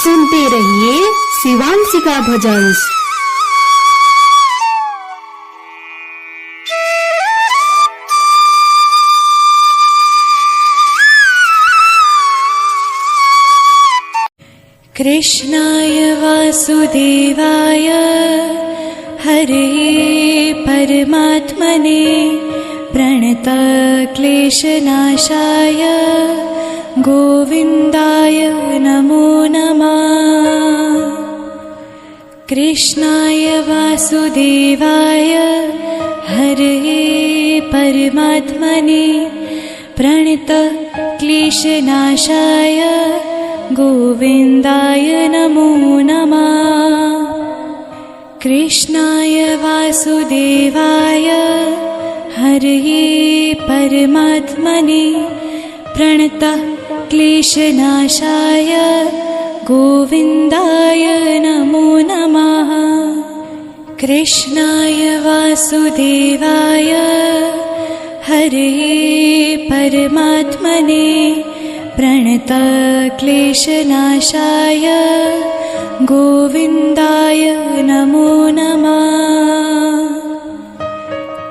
सुनते रहिए शिवांशिका भजन्स। कृष्णाय वासुदेवाय हरे परमात्मने प्रणतक्लेशनाशाय गोविन्दाय नमो नमः। कृष्णाय वासुदेवाय हरे परमात्मने प्रणतक्लेशनाशाय गोविन्दाय नमो नमः। कृष्णाय वासुदेवाय हरे परमात्मने प्रणतक्लेशनाशाय गोविन्दाय नमो नमः। कृष्णाय वासुदेवाय हरे परमात्मने प्रणतक्लेशनाशाय गोविन्दाय नमो नमः।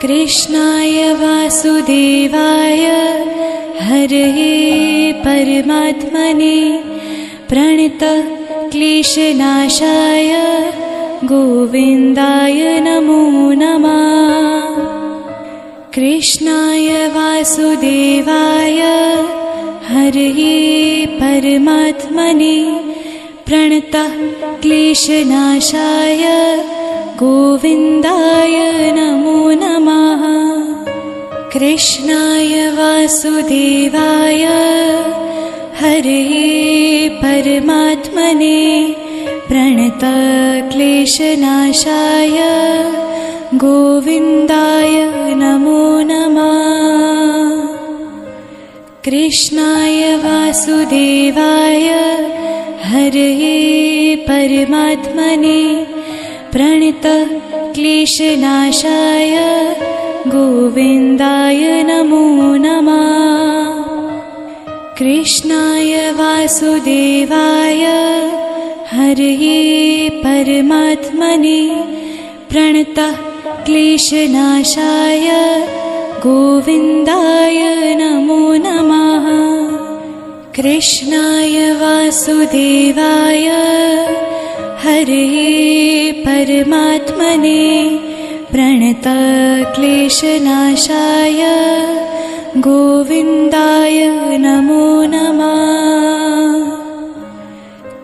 कृष्णाय वासुदेवाय हरे परमात्मने प्रणतक्लेशनाशाय गोविन्दाय नमो नमः। कृष्णाय वासुदेवाय हरे परमात्मने प्रणतक्लेशनाशाय गोविन्दाय नमो नमः। कृष्णाय वासुदेवाय हरे परमात्मने प्रणतक्लेशनाशाय गोविन्दाय नमो नमः। कृष्णाय वासुदेवाय हरे परमात्मने प्रणतक्लेशनाशाय गोविन्दाय नमो नमः। कृष्णाय वासुदेवाय हरे परमात्मने प्रणतक्लेशनाशाय गोविन्दाय नमो नमः। कृष्णाय वासुदेवाय हरे परमात्मने प्रणतक्लेशनाशाय गोविन्दाय नमो नमः।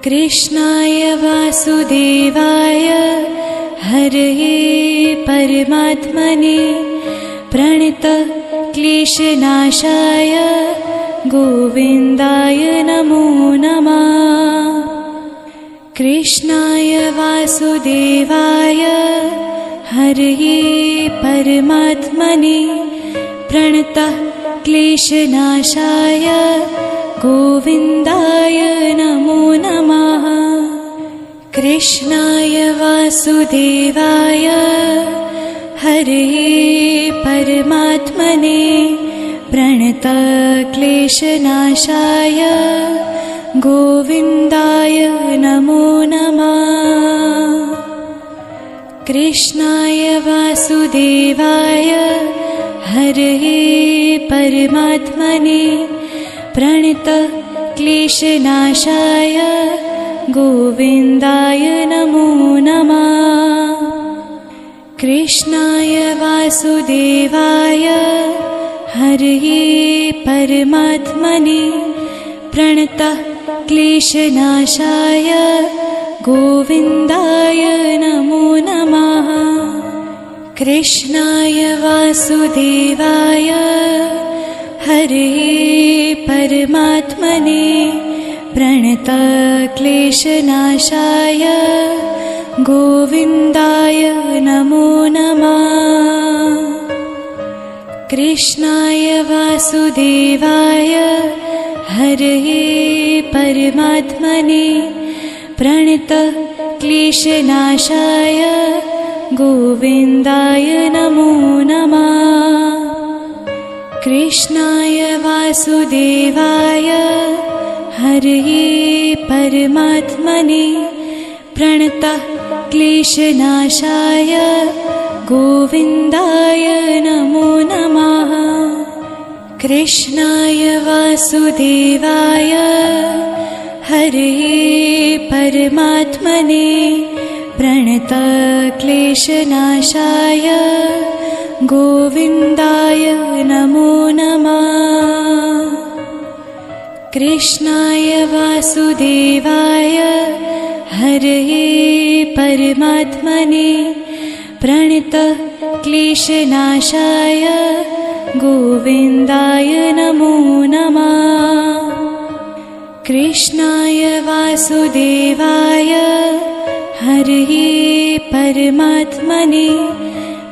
कृष्णाय वासुदेवाय हरे परमात्मने प्रणतक्लेशनाशाय गोविन्दाय नमो नमः। कृष्णाय वासुदेवाय हरे परमात्मने प्रणतक्लेशनाशाय गोविन्दाय नमो नमः। कृष्णाय वासुदेवाय हरे परमात्मने प्रणतक्लेशनाशाय गोविन्दाय नमो नमः। कृष्णाय वासुदेवाय हरे परमात्मने प्रणतक्लेशनाशाय गोविन्दाय नमो नमः। कृष्णाय वासुदेवाय हरे परमात्मने प्रणतक्लेशनाशाय गोविन्दाय नमो नमः। कृष्णाय वासुदेवाय हरे परमात्मने प्रणतक्लेशनाशाय गोविन्दाय नमो नमः। कृष्णाय वासुदेवाय हरे परमात्मने प्रणतक्लेशनाशाय गोविन्दाय नमो नमः। कृष्णाय वासुदेवाय हरये परमात्मने प्रणतः क्लेशनाशाय गोविन्दाय नमो नमः। कृष्णाय वासुदेवाय हरये परमात्मने प्रणतः क्लेशनाशाय गोविन्दाय नमो नमः। कृष्णाय वासुदेवाय हरये परमात्मने प्रणतः क्लेशनाशाय गोविन्दाय नमो नमः। कृष्णाय वासुदेवाय हरये परमात्मने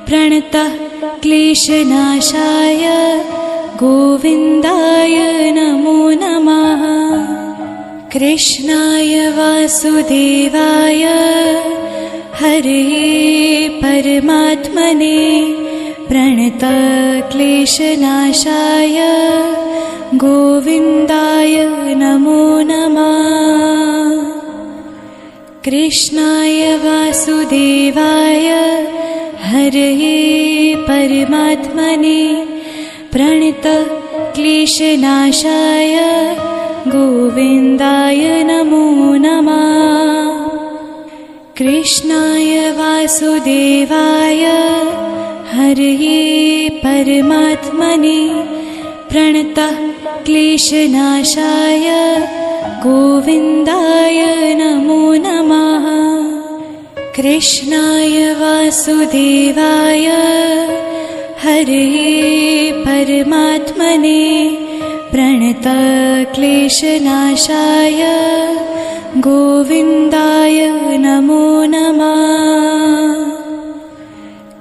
प्रणतः क्लेशनाशाय गोविन्दाय नमो नमः। कृष्णाय वासुदेवाय हरये परमात्मने प्रणतः क्लेशनाशाय गोविन्दाय नमो नमः। कृष्णाय वासुदेवाय हरये परमात्मने प्रणतः क्लेशनाशाय गोविन्दाय नमो नमः। कृष्णाय वासुदेवाय हरये परमात्मने प्रणतः क्लेशनाशाय गोविन्दाय नमो नमः। कृष्णाय वासुदेवाय हरये परमात्मने प्रणतः क्लेशनाशाय गोविन्दाय नमो नमः।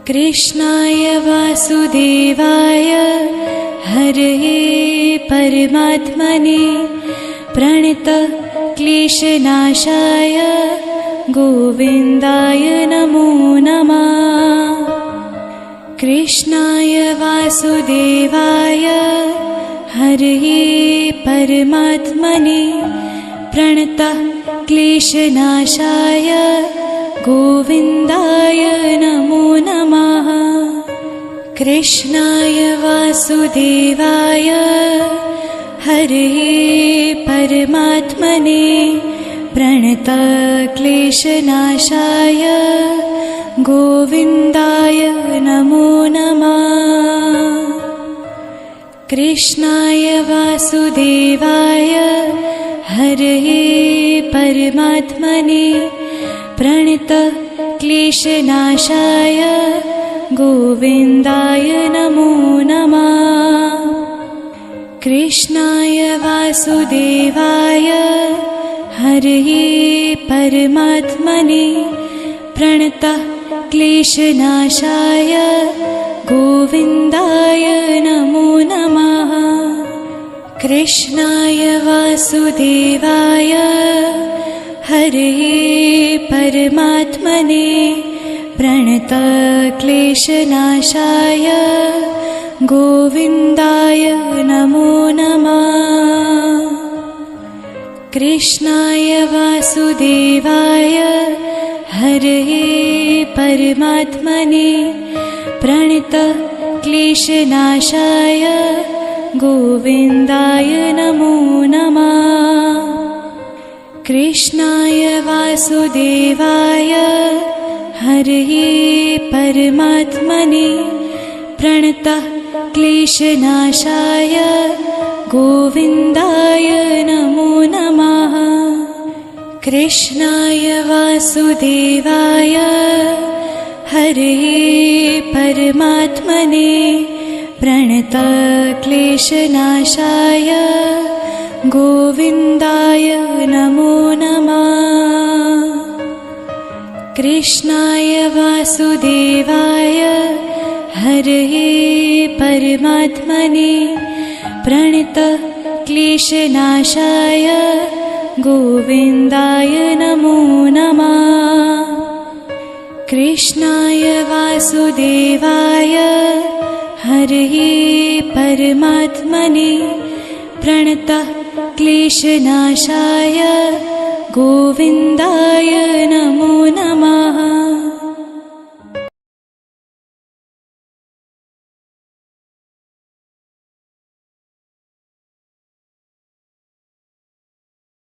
कृष्णाय वासुदेवाय हरये परमात्मने प्रणतः क्लेशनाशाय गोविन्दाय नमो नमः। कृष्णाय वासुदेवाय हरये परमात्मने प्रणतः क्लेशनाशाय गोविन्दाय नमो नमः। कृष्णाय वासुदेवाय हरये परमात्मने प्रणतः क्लेशनाशाय गोविन्दाय नमो नमः। कृष्णाय वासुदेवाय हरये परमात्मने प्रणतः क्लेशनाशाय गोविन्दाय नमो नमः। कृष्णाय वासुदेवाय हरये परमात्मने प्रणतः क्लेशनाशाय गोविन्दाय नमो नमः। कृष्णाय वासुदेवाय हरये परमात्मने प्रणतः क्लेशनाशाय गोविन्दाय नमो नमः। कृष्णाय वासुदेवाय हरये परमात्मने प्रणतः क्लेशनाशाय गोविन्दाय नमो नमः। कृष्णाय वासुदेवाय हरये परमात्मने प्रणतः क्लेशनाशाय गोविन्दाय नमो नमः। कृष्णाय वासुदेवाय हरये परमात्मने प्रणतः क्लेशनाशाय गोविन्दाय नमो नमः। कृष्णाय वासुदेवाय हरये परमात्मने प्रणतः क्लेशनाशाय गोविन्दाय नमो नमः। कृष्णाय वासुदेवाय हरये परमात्मने प्रणतः क्लेशनाशाय गोविन्दाय नमो